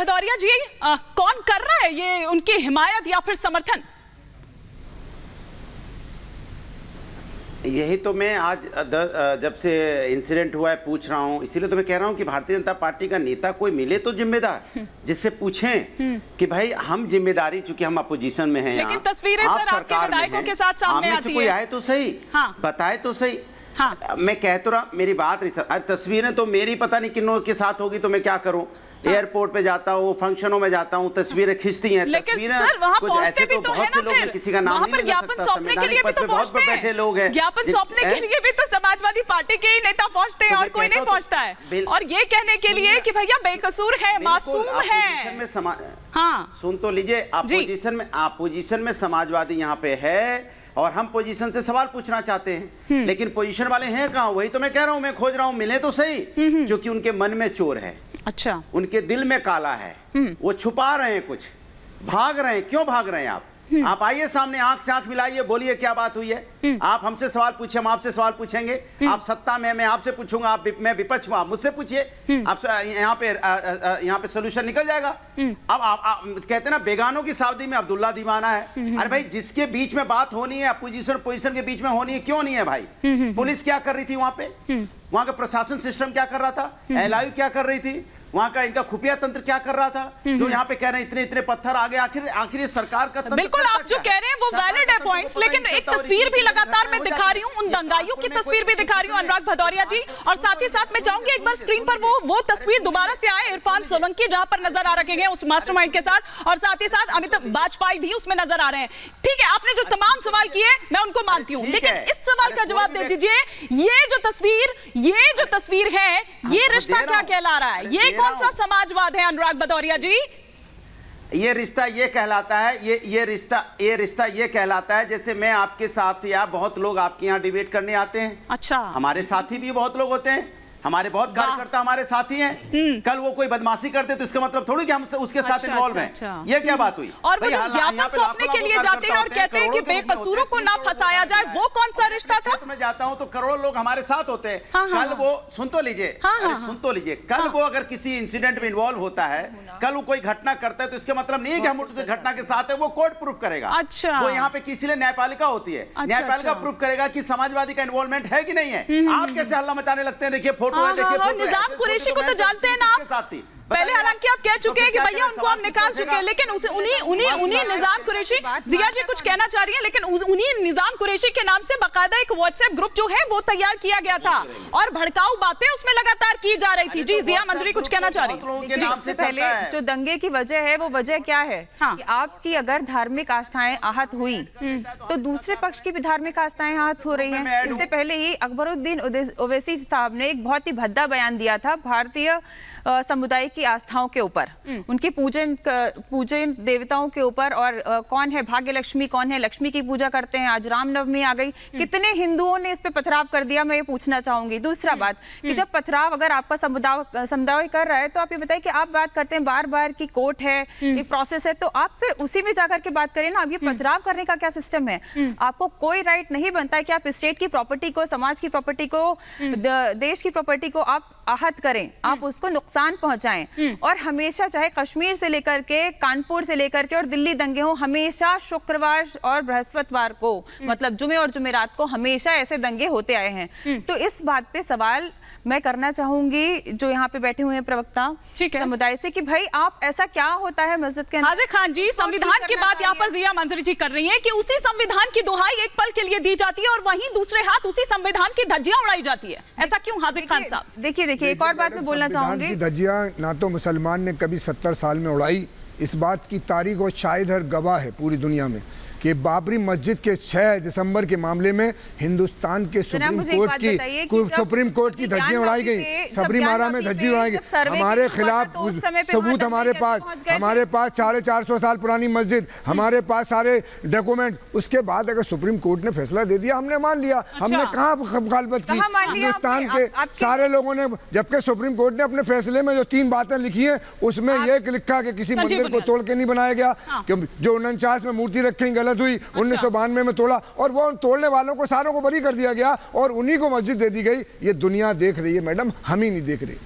भदौरिया जी, कौन कर रहा है ये उनकी हिमायत या फिर समर्थन? यही तो मैं आज जब से इंसिडेंट हुआ है पूछ रहा हूँ, इसीलिए तो मैं कह रहा हूँ कि भारतीय जनता पार्टी का नेता कोई मिले तो जिम्मेदार, जिससे पूछें कि भाई हम जिम्मेदारी, चूंकि हम अपोजिशन में हैं, लेकिन तस्वीरें सर आपके विधायकों के साथ सामने आती है, कोई आए तो सही, हाँ, बताए तो सही। हाँ, मैं कह तो रहा, मेरी बात तस्वीरें तो मेरी पता नहीं किन्नों के साथ होगी, तो मैं क्या करूं। हाँ। एयरपोर्ट पे जाता हूँ, फंक्शनों में जाता हूँ, तस्वीरें खींचती हैं, तस्वीरें सर वहाँ पहुँचते भी तो है ना, फिर किसी का नाम नहीं ले सकता, सौंपने के लिए भी तो पहुँचते हैं, बैठे लोग हैं, ज्ञापन सौंपने के लिए भी तो समाजवादी पार्टी के ही नेता पहुँचते हैं और कोई नहीं पहुँचता है, और ये कहने के लिए कि भैया बेकसूर है, मासूम है। हाँ, सुन तो लीजिए, अपोजिशन में समाजवादी यहाँ पे है और हम पोजीशन से सवाल पूछना चाहते हैं, लेकिन पोजीशन वाले हैं कहाँ? वही तो मैं कह रहा हूँ, मैं खोज रहा हूँ, मिले तो सही, क्योंकि उनके मन में चोर है, अच्छा, उनके दिल में काला है, वो छुपा रहे हैं कुछ, भाग रहे हैं। क्यों भाग रहे हैं आप आइए सामने, आंख से आंख मिलाइए, बोलिए क्या बात हुई है। आप हमसे सवाल पूछिए, हम आपसे सवाल पूछेंगे। आप सत्ता में, मैं आपसे पूछूंगा, आप मैं विपक्ष में, आप मुझसे पूछिए, आप यहाँ पे सोल्यूशन निकल जाएगा। अब आप कहते हैं ना, बेगानों की सावधी में अब्दुल्ला दीवाना है। अरे भाई, जिसके बीच में बात होनी है, पोजीशन के बीच में होनी है, क्यों नहीं है भाई? पुलिस क्या कर रही थी वहां पे? वहां का प्रशासन सिस्टम क्या कर रहा था? एलआईयू क्या कर रही थी? वहां का इनका खुफिया तंत्र क्या कर रहा था? जो यहाँ पे कह रहे हैं इतने इतने पत्थर आ गए, आखिर ये सरकार का तंत्र। बिल्कुल, आप जो कह रहे हैं वो वैलिड है पॉइंट्स, लेकिन एक तस्वीर भी लगातार मैं दिखा रही हूँ, उन दंगाइयों की तस्वीर भी दिखा रही हूँ अनुराग भदौरिया जी, और साथ ही साथ मैं चाहूंगी एक बार स्क्रीन पर वो तस्वीर दोबारा से आए, इरफान सोलंकी जहां पर नजर आ रखे हैं उस मास्टरमाइंड के साथ, और साथ ही साथ अमिताभ वाजपेयी भी उसमें नजर आ रहे हैं। ठीक है, आपने जो तमाम सवाल किए मैं उनको मानती हूँ, लेकिन इस सवाल का जवाब दे दीजिए, ये जो तस्वीर है, ये रिश्ता क्या कहला रहा है? ये कौन सा समाजवाद है अनुराग भदौरिया जी? ये रिश्ता ये कहलाता है, ये रिश्ता ये कहलाता है, जैसे मैं आपके साथ, या बहुत लोग आपके यहाँ डिबेट करने आते हैं। अच्छा, हमारे साथी भी बहुत लोग होते हैं, हमारे बहुत कार्यकर्ता हमारे साथी हैं। कल वो कोई बदमाशी करते तो इसका मतलब थोड़ी कि हम उसके साथ इन्वॉल्व हैं। ये क्या बात हुई? और वो ज्ञापन सौंपने के लिए जाते हैं और कहते हैं कि बेकसूरों को ना फंसाया जाए, वो कौन सा रिश्ता था? मैं जाता हूँ तो करोड़ों लोग हमारे साथ होते हैं। कल वो सुन तो लीजिए, कल वो अगर किसी इंसिडेंट में इन्वॉल्व होता है, कल वो कोई घटना करता है, तो इसका मतलब नहीं है कि हम उस घटना के साथ है, वो कोर्ट प्रूफ करेगा। अच्छा, वो यहाँ पे किसी लिए न्यायपालिका होती है, न्यायपालिका प्रूफ करेगा कि समाजवादी का इन्वॉल्वमेंट है कि नहीं है। आप कैसे हल्ला मचाने लगते हैं? देखिए फोटो है, देखिए निजाम कुरैशी को तो जानते हैं ना आप पहले, हालांकि आप कह चुके हैं कि भैया उनको हम निकाल चुके हैं, लेकिन उन्हीं निजाम कुरैशी, जिया जी कुछ कहना चाह रही है, लेकिन उन्हीं निजाम कुरैशी के नाम से बाकायदा एक व्हाट्सएप ग्रुप जो है वो तैयार किया गया था और भड़काऊ बातें उसमें लगातार की जा रही थी। जी जिया मंत्री कुछ कहना चाह रही है। सबसे पहले जो दंगे की वजह है, वो वजह क्या है कि आपकी अगर धार्मिक आस्थाएं आहत हुई तो दूसरे पक्ष की भी धार्मिक आस्थाएं आहत हो रही हैं। इससे पहले ही अकबरुद्दीन ओवैसी साहब ने एक बहुत ही भद्दा बयान दिया था भारतीय समुदाय की आस्थाओं के ऊपर, उनकी पूजन देवताओं के ऊपर, और कौन है भाग्य लक्ष्मी, कौन है लक्ष्मी की पूजा करते हैं। आज रामनवमी आ गई, कितने हिंदुओं ने इस पे पथराव कर दिया, मैं ये पूछना चाहूंगी। दूसरा बात कि जब पथराव अगर आपका समुदाय कर रहा है, तो आप ये बताइए कि आप बात करते हैं बार बार की कोर्ट है, एक प्रोसेस है, तो आप फिर उसी में जाकर के बात करें ना। अब ये पथराव करने का क्या सिस्टम है? आपको कोई राइट नहीं बनता है कि आप स्टेट की प्रॉपर्टी को, समाज की प्रॉपर्टी को, देश की प्रॉपर्टी को आप आहत करें, आप उसको नुकसान पहुंचाएं। और हमेशा, चाहे कश्मीर से लेकर के, कानपुर से लेकर के और दिल्ली दंगे हो, हमेशा शुक्रवार और बृहस्पतिवार को, मतलब जुमे और जुमेरात को हमेशा ऐसे दंगे होते आए हैं। तो इस बात पे सवाल मैं करना चाहूंगी जो यहाँ पे बैठे हुए हैं प्रवक्ता समुदाय से, कि भाई आप ऐसा क्या होता है मस्जिद के अंदर? हाजिर खान जी, संविधान की बात यहाँ पर जिया मंजरी जी कर रही हैं कि उसी संविधान की दुहाई एक पल के लिए दी जाती है और वहीं दूसरे हाथ उसी संविधान की धज्जियां उड़ाई जाती है। ऐसा क्यों हाजिर खान साहब? देखिए एक और बात मैं बोलना चाहूंगी, धज्जियां ना तो मुसलमान ने कभी 70 साल में उड़ाई, इस बात की तारीख और शायद हर गवाह है पूरी दुनिया में कि बाबरी मस्जिद के 6 दिसंबर के मामले में हिंदुस्तान के सुप्रीम कोर्ट की धज्जियां उड़ाई गई, सबरीमाला में धज्जी उड़ाई गई। हमारे खिलाफ सबूत हमारे पास 450 साल पुरानी मस्जिद, हमारे पास सारे डॉक्यूमेंट। उसके बाद अगर सुप्रीम कोर्ट ने फैसला दे दिया, हमने मान लिया। हमने कहाँ मुखालफत की? हिंदुस्तान के सारे लोगों ने, जबकि सुप्रीम कोर्ट ने अपने फैसले में जो 3 बातें लिखी है, उसमें यह लिखा कि किसी मंदिर को तोड़ के नहीं बनाया गया, जो 49 में मूर्ति रखी गलत हुई, 1992 में तोड़ा, और वो तोड़ने वालों को सारों को बरी कर दिया गया और उन्हीं को मस्जिद दे दी गई। ये दुनिया देख रही है मैडम, हम ही नहीं देख रहे।